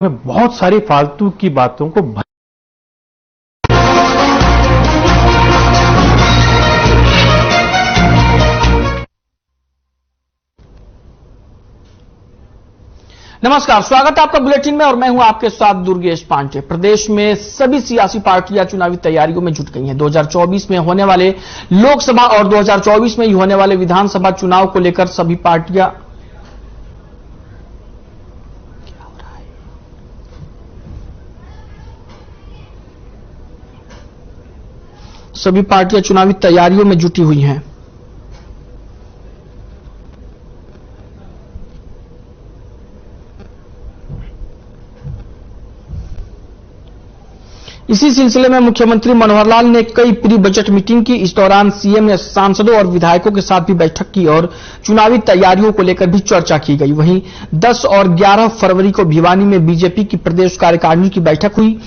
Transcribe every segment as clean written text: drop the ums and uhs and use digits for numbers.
में बहुत सारी फालतू की बातों को नमस्कार, स्वागत है आपका बुलेटिन में और मैं हूं आपके साथ दुर्गेश पांडे। प्रदेश में सभी सियासी पार्टियां चुनावी तैयारियों में जुट गई हैं। 2024 में होने वाले लोकसभा और 2024 में होने वाले विधानसभा चुनाव को लेकर सभी पार्टियां चुनावी तैयारियों में जुटी हुई हैं। इसी सिलसिले में मुख्यमंत्री मनोहर लाल ने कई प्री बजट मीटिंग की। इस दौरान सीएम ने सांसदों और विधायकों के साथ भी बैठक की और चुनावी तैयारियों को लेकर भी चर्चा की गई। वहीं 10 और 11 फरवरी को भिवानी में बीजेपी की प्रदेश कार्यकारिणी की बैठक हुई,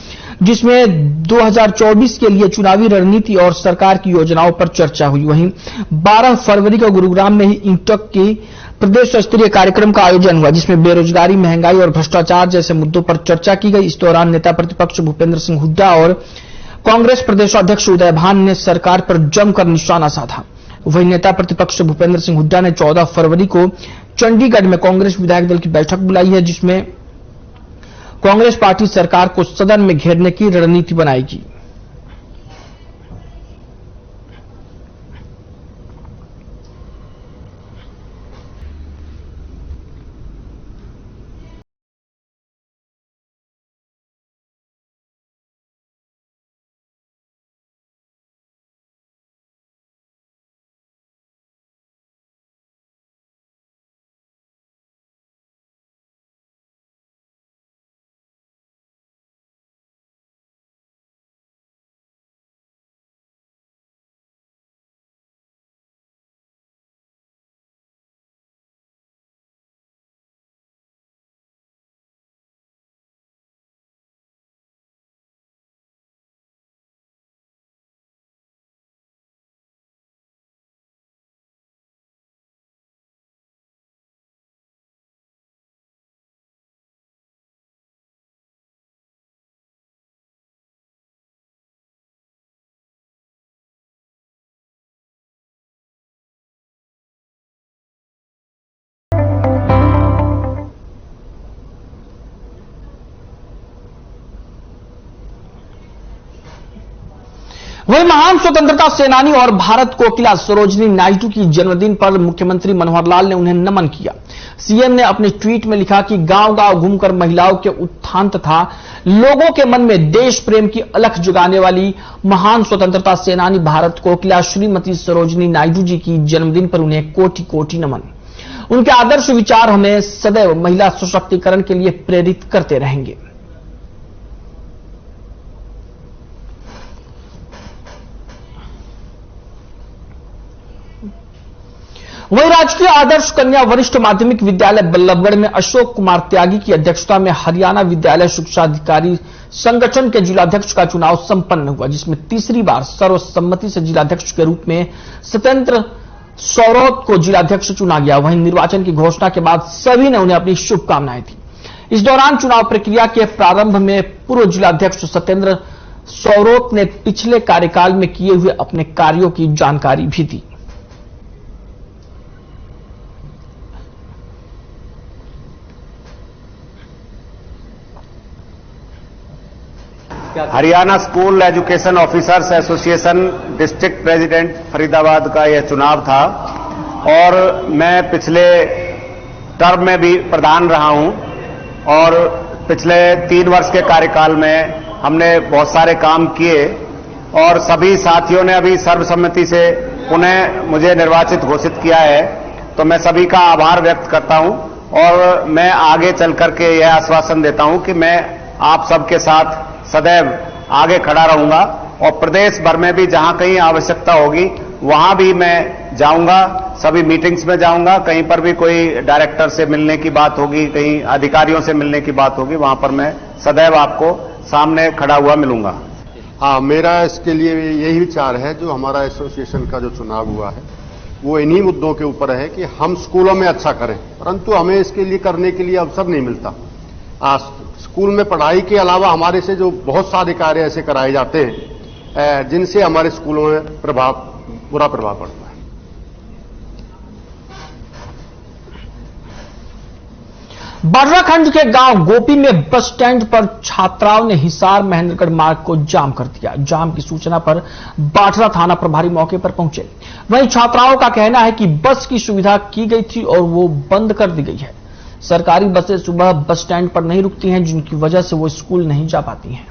जिसमें 2024 के लिए चुनावी रणनीति और सरकार की योजनाओं पर चर्चा हुई। वहीं 12 फरवरी को गुरुग्राम में ही इंटक की प्रदेश स्तरीय कार्यक्रम का आयोजन हुआ, जिसमें बेरोजगारी, महंगाई और भ्रष्टाचार जैसे मुद्दों पर चर्चा की गई। इस दौरान नेता प्रतिपक्ष भूपेंद्र सिंह हुड्डा और कांग्रेस प्रदेशाध्यक्ष उदय भान ने सरकार पर जमकर निशाना साधा। वहीं नेता प्रतिपक्ष भूपेंद्र सिंह हुड्डा ने 14 फरवरी को चंडीगढ़ में कांग्रेस विधायक दल की बैठक बुलाई है, जिसमें कांग्रेस पार्टी सरकार को सदन में घेरने की रणनीति बनाएगी। वहीं महान स्वतंत्रता सेनानी और भारत कोकिला सरोजिनी नायडू की जन्मदिन पर मुख्यमंत्री मनोहर लाल ने उन्हें नमन किया। सीएम ने अपने ट्वीट में लिखा कि गांव-गांव घूमकर महिलाओं के उत्थान तथा लोगों के मन में देश प्रेम की अलख जगाने वाली महान स्वतंत्रता सेनानी भारत कोकिला श्रीमती सरोजिनी नायडू जी की जन्मदिन पर उन्हें कोटि कोटि नमन। उनके आदर्श विचार हमें सदैव महिला सशक्तिकरण के लिए प्रेरित करते रहेंगे। वहीं राजकीय आदर्श कन्या वरिष्ठ माध्यमिक विद्यालय बल्लभगढ़ में अशोक कुमार त्यागी की अध्यक्षता में हरियाणा विद्यालय शिक्षा अधिकारी संगठन के जिलाध्यक्ष का चुनाव संपन्न हुआ, जिसमें तीसरी बार सर्वसम्मति से जिलाध्यक्ष के रूप में सत्येंद्र सौरौत को जिलाध्यक्ष चुना गया। वहीं निर्वाचन की घोषणा के बाद सभी ने उन्हें अपनी शुभकामनाएं दी। इस दौरान चुनाव प्रक्रिया के प्रारंभ में पूर्व जिलाध्यक्ष सत्येंद्र सौरौत ने पिछले कार्यकाल में किए हुए अपने कार्यों की जानकारी भी दी। Haryana school education officers association district president Faridabad का यह चुनाव था और मैं पिछले टर्म में भी प्रधान रहा हूं और पिछले 3 वर्ष के कार्यकाल में हमने बहुत सारे काम किए और सभी साथियों ने अभी सर्वसम्मति से पुनः मुझे निर्वाचित घोषित किया है, तो मैं सभी का आभार व्यक्त करता हूं और मैं आगे चल करके यह आश्वासन देता हूं कि मैं आप सबके साथ सदैव आगे खड़ा रहूंगा और प्रदेश भर में भी जहां कहीं आवश्यकता होगी वहां भी मैं जाऊंगा, सभी मीटिंग्स में जाऊंगा। कहीं पर भी कोई डायरेक्टर से मिलने की बात होगी, कहीं अधिकारियों से मिलने की बात होगी, वहां पर मैं सदैव आपको सामने खड़ा हुआ मिलूंगा। हाँ, मेरा इसके लिए यही विचार है, जो हमारा एसोसिएशन का जो चुनाव हुआ है वो इन्हीं मुद्दों के ऊपर है कि हम स्कूलों में अच्छा करें, परंतु हमें इसके लिए करने के लिए अवसर नहीं मिलता। स्कूल में पढ़ाई के अलावा हमारे से जो बहुत सारे कार्य ऐसे कराए जाते हैं जिनसे हमारे स्कूलों में बुरा प्रभाव पड़ता है। बाडरा खंड के गांव गोपी में बस स्टैंड पर छात्राओं ने हिसार महेंद्रगढ़ मार्ग को जाम कर दिया। जाम की सूचना पर बाडरा थाना प्रभारी मौके पर पहुंचे। वहीं छात्राओं का कहना है कि बस की सुविधा की गई थी और वो बंद कर दी गई है। सरकारी बसें सुबह बस स्टैंड पर नहीं रुकती हैं, जिनकी वजह से वो स्कूल नहीं जा पाती हैं।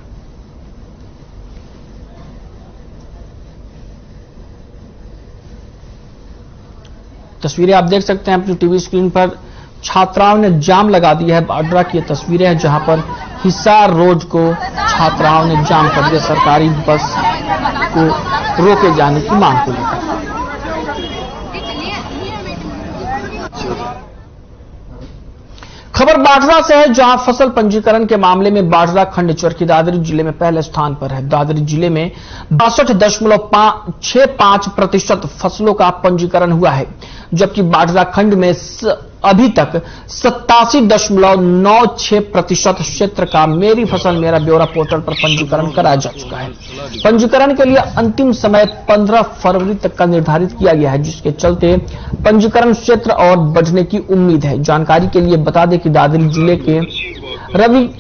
तस्वीरें आप देख सकते हैं अपनी टीवी स्क्रीन पर। छात्राओं ने जाम लगा दिया है। बाडरा की तस्वीरें हैं जहां पर हिसार रोड को छात्राओं ने जाम कर दिया सरकारी बस को रोके जाने की मांग को लेकर। खबर बाडरा से है जहां फसल पंजीकरण के मामले में बाडरा खंड चरखी दादरी जिले में पहले स्थान पर है। दादरी जिले में 62.65% फसलों का पंजीकरण हुआ है, जबकि बाडरा खंड में अभी तक 87.96% क्षेत्र का मेरी फसल मेरा ब्यौरा पोर्टल पर पंजीकरण कराया जा चुका है। पंजीकरण के लिए अंतिम समय 15 फरवरी तक का निर्धारित किया गया है, जिसके चलते पंजीकरण क्षेत्र और बढ़ने की उम्मीद है। जानकारी के लिए बता दें कि दादरी जिले के रबी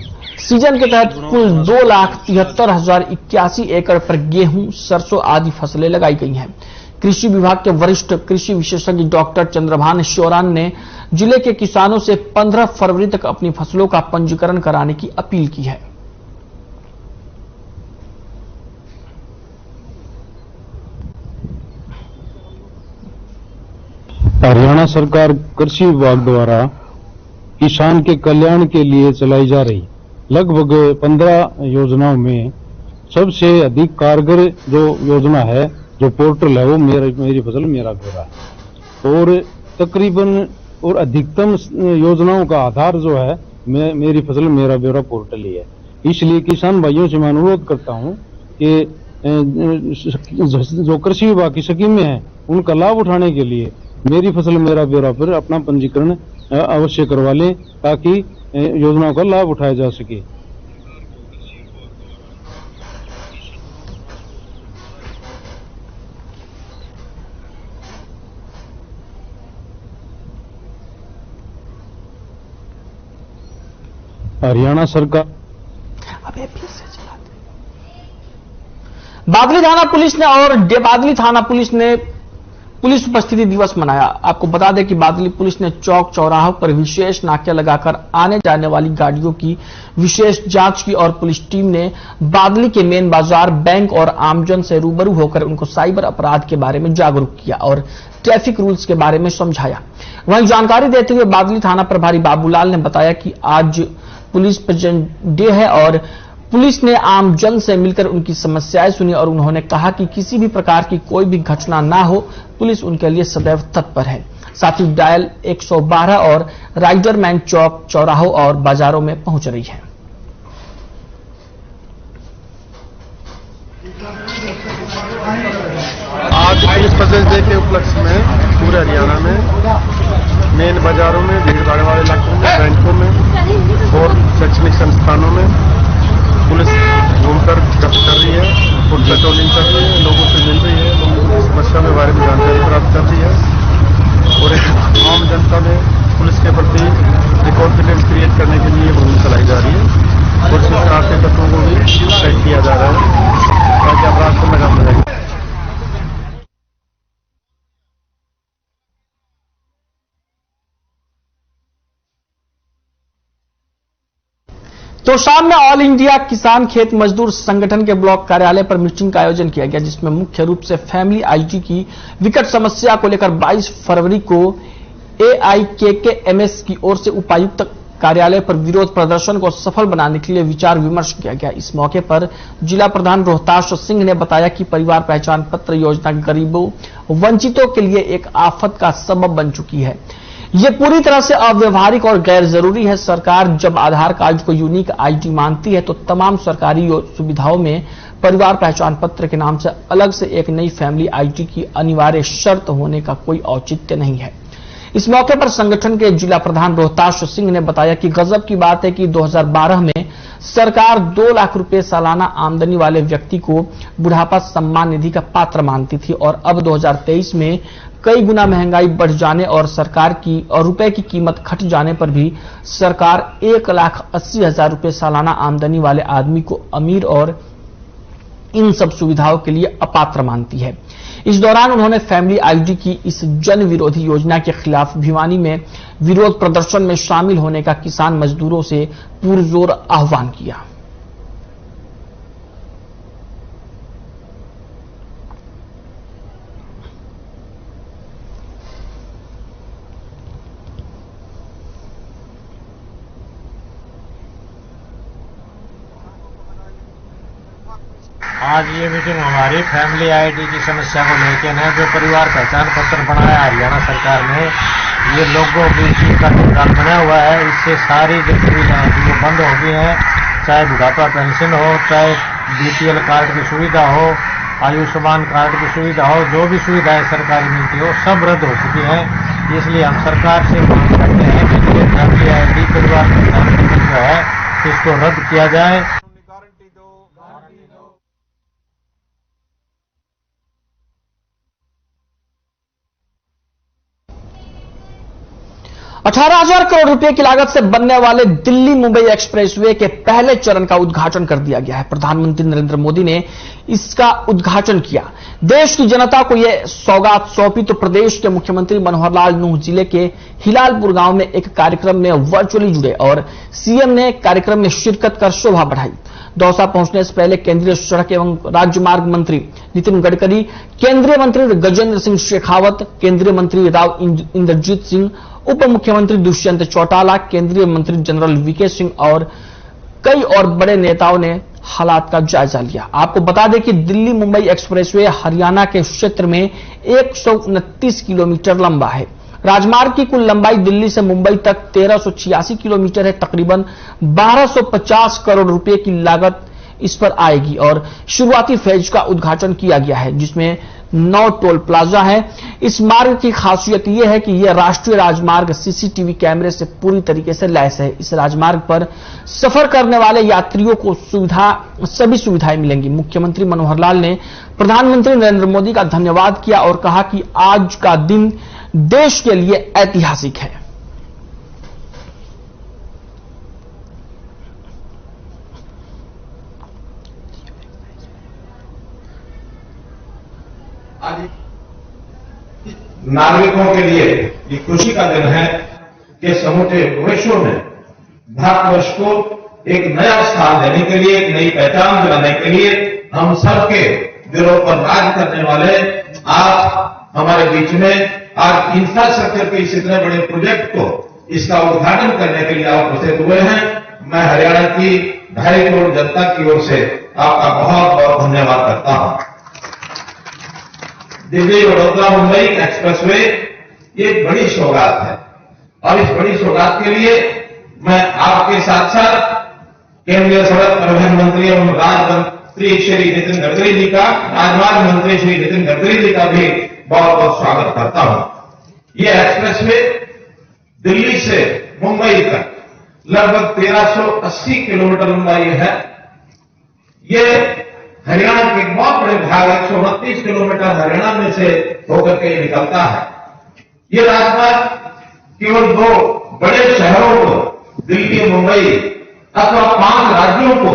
सीजन के तहत कुल 2,73,081 एकड़ पर गेहूं, सरसों आदि फसलें लगाई गई हैं। कृषि विभाग के वरिष्ठ कृषि विशेषज्ञ डॉक्टर चंद्रभान श्योरान ने जिले के किसानों से 15 फरवरी तक अपनी फसलों का पंजीकरण कराने की अपील की है। हरियाणा सरकार कृषि विभाग द्वारा किसान के कल्याण के लिए चलाई जा रही लगभग 15 योजनाओं में सबसे अधिक कारगर जो योजना है, जो पोर्टल है, वो मेरी फसल मेरा ब्यौरा है। और तकरीबन और अधिकतम योजनाओं का आधार जो है मेरी फसल मेरा ब्यौरा पोर्टल ही है। इसलिए किसान भाइयों से मैं अनुरोध करता हूं कि जो कृषि विभाग की स्कीमें हैं उनका लाभ उठाने के लिए मेरी फसल मेरा ब्यौरा पर अपना पंजीकरण अवश्य करवा लें, ताकि योजनाओं का लाभ उठाया जा सके। हरियाणा सरकार बादली थाना पुलिस ने और डेबादली थाना पुलिस ने पुलिस उपस्थिति दिवस मनाया। आपको बता दें कि बादली पुलिस ने चौक चौराहों पर विशेष नाके लगाकर आने जाने वाली गाड़ियों की विशेष जांच की और पुलिस टीम ने बादली के मेन बाजार, बैंक और आमजन से रूबरू होकर उनको साइबर अपराध के बारे में जागरूक किया और ट्रैफिक रूल्स के बारे में समझाया। वहीं जानकारी देते हुए बादली थाना प्रभारी बाबूलाल ने बताया कि आज पुलिस प्रेजेंट डे है और पुलिस ने आम जन से मिलकर उनकी समस्याएं सुनी और उन्होंने कहा कि किसी भी प्रकार की कोई भी घटना ना हो, पुलिस उनके लिए सदैव तत्पर है। साथ ही डायल 112 और राइडरमैन चौक चौराहों और बाजारों में पहुंच रही है। आज पुलिस प्रेजेंट डे के उपलक्ष्य में पूरे हरियाणा में मेन बाजारों में, भीड़ भाड़ वाले इलाकों में, बैंकों में और शैक्षणिक संस्थानों में पुलिस घूमकर गश्त कर रही है, फुट पेट्रोलिंग कर रही है, लोगों से मिल रही है, लोगों की समस्या के बारे में जानकारी प्राप्त कर रही है और एक आम जनता में पुलिस के प्रति एक कॉन्फिडेंस क्रिएट करने के लिए मुहिम चलाई जा रही है और इस प्रकार के तत्वों को भी तय किया जा रहा है ताकि अपराध को लगाम लगाए। तो शाम में ऑल इंडिया किसान खेत मजदूर संगठन के ब्लॉक कार्यालय पर मीटिंग का आयोजन किया गया, जिसमें मुख्य रूप से फैमिली आईटी की विकट समस्या को लेकर 22 फरवरी को AIKKMS की ओर से उपायुक्त कार्यालय पर विरोध प्रदर्शन को सफल बनाने के लिए विचार विमर्श किया गया। इस मौके पर जिला प्रधान रोहताश सिंह ने बताया कि परिवार पहचान पत्र योजना गरीबों वंचितों के लिए एक आफत का सबब बन चुकी है। ये पूरी तरह से अव्यवहारिक और गैर जरूरी है। सरकार जब आधार कार्ड को यूनिक आईडी मानती है तो तमाम सरकारी सुविधाओं में परिवार पहचान पत्र के नाम से अलग से एक नई फैमिली आईडी की अनिवार्य शर्त होने का कोई औचित्य नहीं है। इस मौके पर संगठन के जिला प्रधान रोहताश सिंह ने बताया कि गजब की बात है कि 2012 में सरकार 2 लाख रुपए सालाना आमदनी वाले व्यक्ति को बुढ़ापा सम्मान निधि का पात्र मानती थी और अब 2023 में कई गुना महंगाई बढ़ जाने और रुपए की कीमत घट जाने पर भी सरकार 1,80,000 रुपए सालाना आमदनी वाले आदमी को अमीर और इन सब सुविधाओं के लिए अपात्र मानती है। इस दौरान उन्होंने फैमिली आईडी की इस जन विरोधी योजना के खिलाफ भिवानी में विरोध प्रदर्शन में शामिल होने का किसान मजदूरों से पुरजोर आह्वान किया। आज ये मीटिंग हमारी फैमिली आईडी की समस्या को लेकर है। जो परिवार पहचान पत्र बनाया हरियाणा सरकार ने, ये लोगों की का जाल बना हुआ है। इससे सारी जो सुविधाएं वो बंद हो गई हैं, चाहे बुढ़ापा पेंशन हो, चाहे बीपीएल कार्ड की सुविधा हो, आयुष्मान कार्ड की सुविधा हो, जो भी सुविधाएं सरकारी मिलती हो सब रद्द हो चुकी हैं। इसलिए हम सरकार से मांग करते हैं कि ये फैमिली आईडी परिवार पहचान पत्र जो है इसको रद्द किया जाए। 18,000 करोड़ रुपए की लागत से बनने वाले दिल्ली मुंबई एक्सप्रेसवे के पहले चरण का उद्घाटन कर दिया गया है। प्रधानमंत्री नरेंद्र मोदी ने इसका उद्घाटन किया। देश की जनता को यह सौगात सौंपी तो प्रदेश के मुख्यमंत्री मनोहर लाल नूंह जिले के हिलालपुर गांव में एक कार्यक्रम में वर्चुअली जुड़े और सीएम ने कार्यक्रम में शिरकत कर शोभा बढ़ाई। दौसा पहुंचने से पहले केंद्रीय सड़क एवं राजमार्ग मंत्री नितिन गडकरी, केंद्रीय मंत्री गजेंद्र सिंह शेखावत, केंद्रीय मंत्री राव इंद्रजीत सिंह, उप मुख्यमंत्री दुष्यंत चौटाला, केंद्रीय मंत्री जनरल वीके सिंह और कई और बड़े नेताओं ने हालात का जायजा लिया। आपको बता दें कि दिल्ली मुंबई एक्सप्रेसवे हरियाणा के क्षेत्र में 129 किलोमीटर लंबा है। राजमार्ग की कुल लंबाई दिल्ली से मुंबई तक 1386 किलोमीटर है। तकरीबन 1250 करोड़ रुपए की लागत इस पर आएगी और शुरुआती फेज का उद्घाटन किया गया है, जिसमें 9 टोल प्लाजा है। इस मार्ग की खासियत यह है कि यह राष्ट्रीय राजमार्ग सीसीटीवी कैमरे से पूरी तरीके से लैस है। इस राजमार्ग पर सफर करने वाले यात्रियों को सभी सुविधाएं मिलेंगी। मुख्यमंत्री मनोहर लाल ने प्रधानमंत्री नरेंद्र मोदी का धन्यवाद किया और कहा कि आज का दिन देश के लिए ऐतिहासिक है। आज नागरिकों के लिए ये खुशी का दिन है कि समूचे विश्व में भारतवर्ष को एक नया स्थान देने के लिए, एक नई पहचान दिलाने के लिए हम सबके दिलों पर राज करने वाले आप हमारे बीच में आज इंफ्रास्ट्रक्चर के इस इतने बड़े प्रोजेक्ट को इसका उद्घाटन करने के लिए आप उपस्थित हुए हैं। मैं हरियाणा की 2.5 करोड़ जनता की ओर से आपका बहुत बहुत धन्यवाद करता हूं। दिल्ली वडोदरा मुंबई एक्सप्रेसवे ये एक बड़ी सौगात है और इस बड़ी सौगात के लिए मैं आपके साथ साथ केंद्रीय सड़क परिवहन मंत्री एवं राजमंत्री श्री नितिन गडकरी जी का, राजमार्ग मंत्री श्री नितिन गडकरी जी का भी बहुत बहुत स्वागत करता हूं। ये एक्सप्रेसवे दिल्ली से मुंबई तक लगभग 1380 किलोमीटर लंबाई है। ये हरियाणा के एक बहुत बड़े भाग 129 किलोमीटर हरियाणा में से होकर के निकलता है। ये राजमार्ग केवल 2 बड़े शहरों को, दिल्ली मुंबई अथवा 5 राज्यों को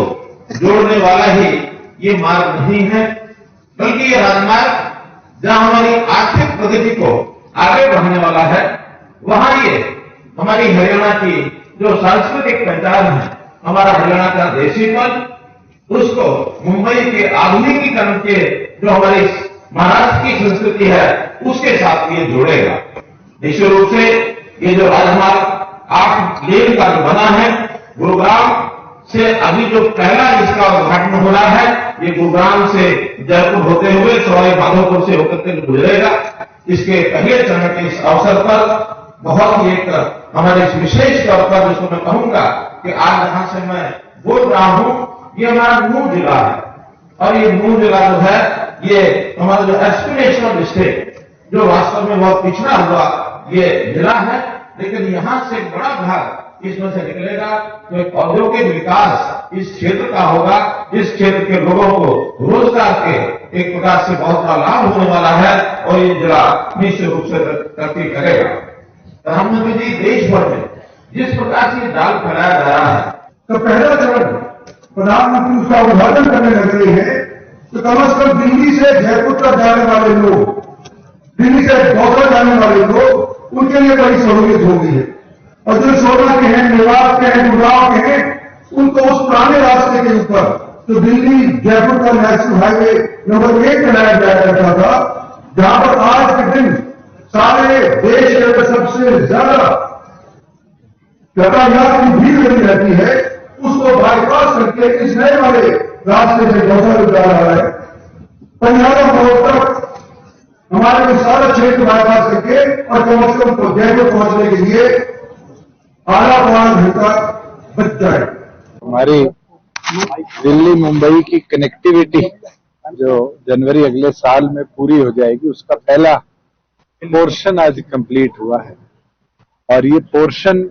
जोड़ने वाला ही ये मार्ग नहीं है, बल्कि ये राजमार्ग जहां हमारी आर्थिक प्रगति को आगे बढ़ाने वाला है, वहां ये हमारी हरियाणा की जो सांस्कृतिक पहचान है, हमारा हरियाणा का देसीपन, उसको मुंबई के आधुनिकीकरण के जो हमारी महाराष्ट्र की संस्कृति है उसके साथ ये जोड़ेगा। निश्चित रूप से ये जो राजमार्ग 8 लेन का जो बना है, गुरुग्राम से अभी जो पहला इसका उद्घाटन हो रहा है, ये गुरुग्राम से जयपुर होते हुए सवाई माधोपुर से होकर के गुजरेगा। इसके पहले चरण के इस अवसर पर बहुत ही एक हमारे इस विशेष तौर पर जिसको मैं कहूंगा कि आज जहां से मैं बोल रहा हूं, ये हमारा नूंह जिला है और ये नूंह जिला जो है ये हमारा जो एस्पिरेशनल स्टेट, जो वास्तव में बहुत पिछड़ा हुआ ये जिला है, लेकिन यहां से बड़ा भाग इसमें से निकलेगा तो एक औद्योगिक विकास इस क्षेत्र का होगा। इस क्षेत्र के लोगों को रोजगार के एक प्रकार से बहुत बड़ा लाभ होने वाला है और ये जिला निश्चित रूप से तरक्की करेगा। प्रधानमंत्री जी, देश भर में जिस प्रकार से जाल फैलाया जा रहा है, तो पहला चरण प्रधानमंत्री उसका उद्घाटन करने लग रहे हैं, तो कम से कम दिल्ली से जयपुर तक जाने वाले लोग, दिल्ली से दौसा जाने वाले लोग, उनके लिए बड़ी सहूलियत होगी है। और जो सोना के हैं, मेवात के हैं, गुड़गांव के हैं, उनको उस पुराने रास्ते के ऊपर जो दिल्ली जयपुर का नेशनल हाईवे नंबर 1 बनाया जाया करता था, जहां पर आज के दिन सारे देश के अंदर सबसे ज्यादा यातायात की भीड़ लगी रहती है, उसको बाईपास करके इस नए वाले रास्ते से दौसा जा रहा है। पंजाब रोड तक हमारे को सारा क्षेत्र बाईपास करके और कम से कम जयपुर पहुंचने के लिए आधा पौना घंटा बच जाए। हमारी दिल्ली मुंबई की कनेक्टिविटी जो जनवरी अगले साल में पूरी हो जाएगी, उसका पहला पोर्शन आज कंप्लीट हुआ है। और ये पोर्शन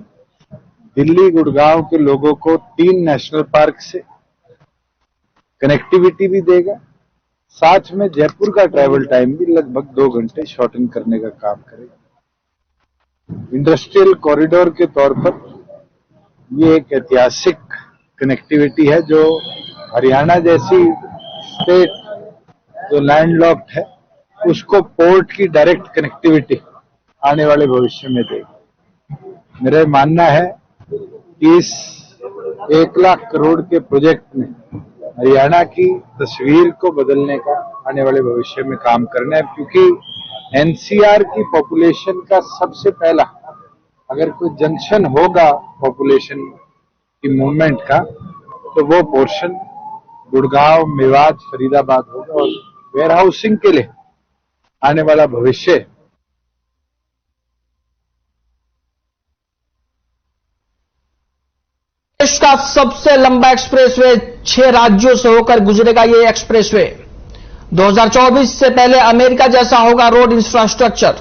दिल्ली गुड़गांव के लोगों को 3 नेशनल पार्क से कनेक्टिविटी भी देगा, साथ में जयपुर का ट्रैवल टाइम भी लगभग 2 घंटे शॉर्टन करने का काम करेगा। इंडस्ट्रियल कॉरिडोर के तौर पर ये एक ऐतिहासिक कनेक्टिविटी है जो हरियाणा जैसी स्टेट जो लैंडलॉक्ड है उसको पोर्ट की डायरेक्ट कनेक्टिविटी आने वाले भविष्य में देगी। मेरा मानना है कि इस 1 लाख करोड़ के प्रोजेक्ट में हरियाणा की तस्वीर को बदलने का आने वाले भविष्य में काम करना है, क्योंकि एनसीआर की पॉपुलेशन का सबसे पहला अगर कोई जंक्शन होगा पॉपुलेशन की मूवमेंट का, तो वो पोर्शन गुड़गांव, मेवात, फरीदाबाद होगा। और वेयर हाउसिंग के लिए आने वाला भविष्य देश का सबसे लंबा एक्सप्रेसवे 6 राज्यों से होकर गुजरेगा। ये एक्सप्रेसवे 2024 से पहले अमेरिका जैसा होगा रोड इंफ्रास्ट्रक्चर।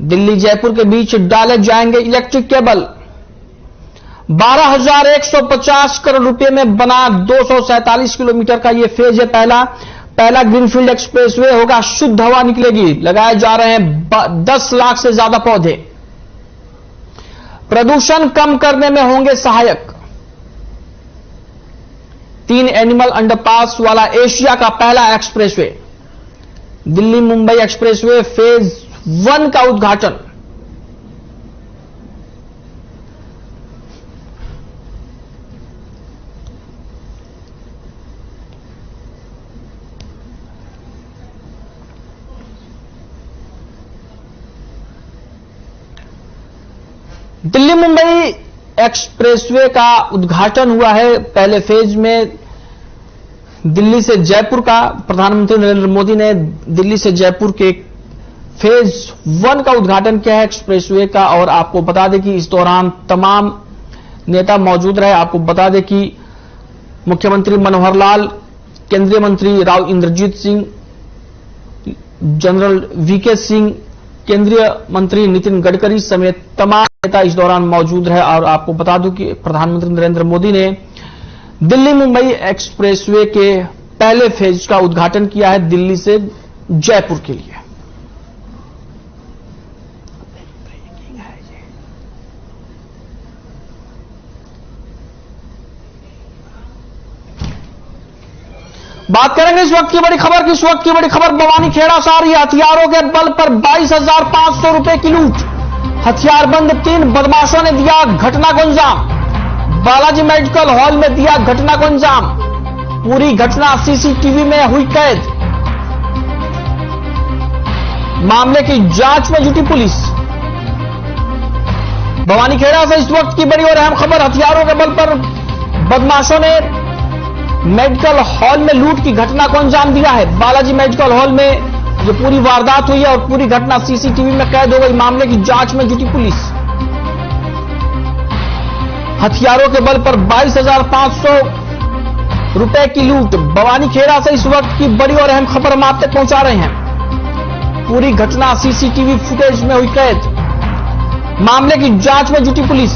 दिल्ली जयपुर के बीच डाले जाएंगे इलेक्ट्रिक केबल। 12,150 करोड़ रुपए में बना 247 किलोमीटर का यह फेज है। पहला ग्रीनफील्ड एक्सप्रेसवे होगा। शुद्ध हवा निकलेगी। लगाए जा रहे हैं 10 लाख से ज्यादा पौधे। प्रदूषण कम करने में होंगे सहायक। 3 एनिमल अंडरपास वाला एशिया का पहला expressway. Delhi Mumbai expressway phase 1 का उद्घाटन। दिल्ली मुंबई एक्सप्रेसवे का उद्घाटन हुआ है। पहले फेज में दिल्ली से जयपुर का प्रधानमंत्री नरेंद्र मोदी ने दिल्ली से जयपुर के फेज 1 का उद्घाटन किया है एक्सप्रेसवे का। और आपको बता दें कि इस दौरान तमाम नेता मौजूद रहे। आपको बता दें कि मुख्यमंत्री मनोहर लाल, केंद्रीय मंत्री राव इंद्रजीत सिंह, जनरल वीके सिंह, केंद्रीय मंत्री नितिन गडकरी समेत तमाम नेता इस दौरान मौजूद रहे। और आपको बता दूं कि प्रधानमंत्री नरेंद्र मोदी ने दिल्ली मुंबई एक्सप्रेसवे के पहले फेज का उद्घाटन किया है दिल्ली से जयपुर के लिए। बात करेंगे इस वक्त की बड़ी खबर की। इस वक्त की बड़ी खबर बवानी खेड़ा से आ रही है। हथियारों के बल पर 22,500 रुपए की लूट। हथियारबंद 3 बदमाशों ने दिया घटना को अंजाम। बालाजी मेडिकल हॉल में दिया घटना को अंजाम। पूरी घटना सीसीटीवी में हुई कैद। मामले की जांच में जुटी पुलिस। बवानी खेड़ा से इस वक्त की बड़ी और अहम खबर। हथियारों के बल पर बदमाशों ने मेडिकल हॉल में लूट की घटना को अंजाम दिया है। बालाजी मेडिकल हॉल में जो पूरी वारदात हुई है और पूरी घटना सीसीटीवी में कैद हो गई। मामले की जांच में जुटी पुलिस। हथियारों के बल पर 22,500 रुपए की लूट। बवानी खेड़ा से इस वक्त की बड़ी और अहम खबर हम आप तक पहुंचा रहे हैं। पूरी घटना सीसीटीवी फुटेज में हुई कैद। मामले की जांच में जुटी पुलिस।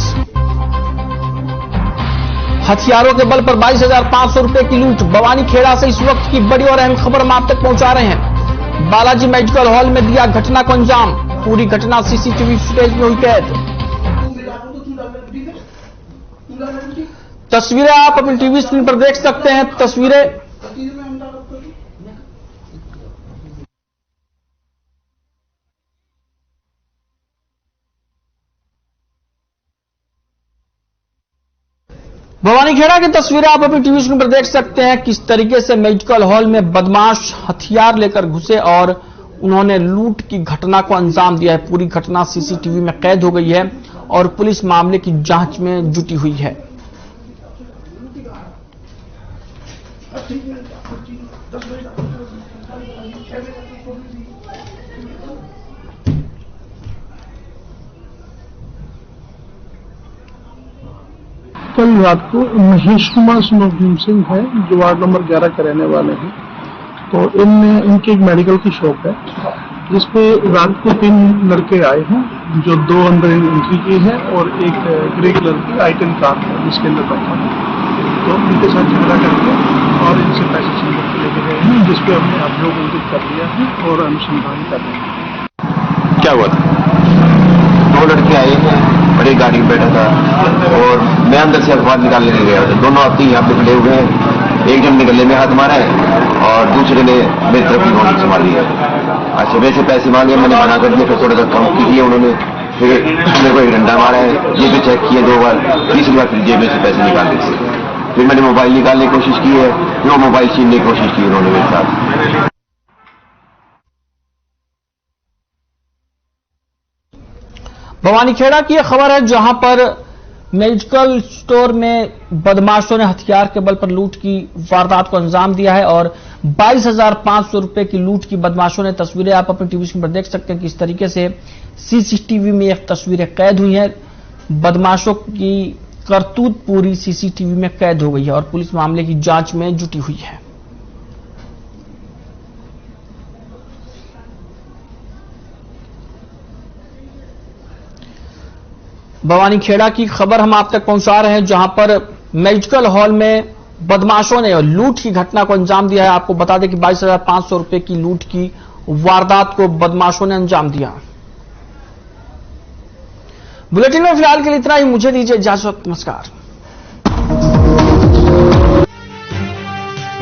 हथियारों के बल पर 22,500 रुपए की लूट। भवानी खेड़ा से इस वक्त की बड़ी और अहम खबर हम आप तक पहुंचा रहे हैं। बालाजी मेडिकल हॉल में दिया घटना को अंजाम। पूरी घटना सीसीटीवी फुटेज में हुई कैद। तस्वीरें आप अपनी टीवी स्क्रीन पर देख सकते हैं। तस्वीरें भवानी खेड़ा की तस्वीरें आप अपनी टीवी स्क्रीन पर देख सकते हैं। किस तरीके से मेडिकल हॉल में बदमाश हथियार लेकर घुसे और उन्होंने लूट की घटना को अंजाम दिया है। पूरी घटना सीसीटीवी में कैद हो गई है और पुलिस मामले की जांच में जुटी हुई है। कल रात को महेश कुमार स्मोकिंग सिंह है जो वार्ड नंबर 11 के रहने वाले हैं। तो इनकी एक मेडिकल की शॉप है जिसपे रात को 3 लड़के आए हैं जो 2 अंदर एंट्री की है और एक ग्रे कलर की i10 कार है जिसके अंदर बैठा है। तो उनके साथ झगड़ा करके और इनसे पैसे छीन करके लेके गए हैं जिसपे हमने अभियोग अंकित कर दिया है और अनुसंधान कर रहे हैं। क्या हुआ? 2 लड़के आए हैं, बड़ी गाड़ी में बैठा था और मैं अंदर से अखबार निकालने के गया। दोनों आपके यहाँ पे खड़े हुए हैं। एक जन ने गले में हाथ मारा है और दूसरे ने मेरी तरफ की गोली संभाल लिया। अच्छा, वैसे पैसे मांगे, मैंने मना कर दिया। फिर थोड़ा सा कम कीजिए उन्होंने। फिर मेरे को एक डंडा मारा है, ये भी चेक किए 2 बार। तीसरी बार फिर जेब में से पैसे निकाल दिए। फिर मैंने मोबाइल निकालने की कोशिश की है, फिर वो मोबाइल छीनने की कोशिश की उन्होंने मेरे साथ। भवानी खेड़ा की यह खबर है जहां पर मेडिकल स्टोर में बदमाशों ने हथियार के बल पर लूट की वारदात को अंजाम दिया है और 22,500 रुपए की लूट की बदमाशों ने। तस्वीरें आप अपनी टीवी स्क्रीन पर देख सकते हैं किस तरीके से सीसीटीवी में एक तस्वीरें कैद हुई हैं। बदमाशों की करतूत पूरी सीसीटीवी में कैद हो गई है और पुलिस मामले की जांच में जुटी हुई है। भवानी खेड़ा की खबर हम आप तक पहुंचा रहे हैं जहां पर मेडिकल हॉल में बदमाशों ने लूट की घटना को अंजाम दिया है। आपको बता दें कि 22,500 रुपए की लूट की वारदात को बदमाशों ने अंजाम दिया। बुलेटिन में फिलहाल के लिए इतना ही। मुझे दीजिए इजाजत। नमस्कार।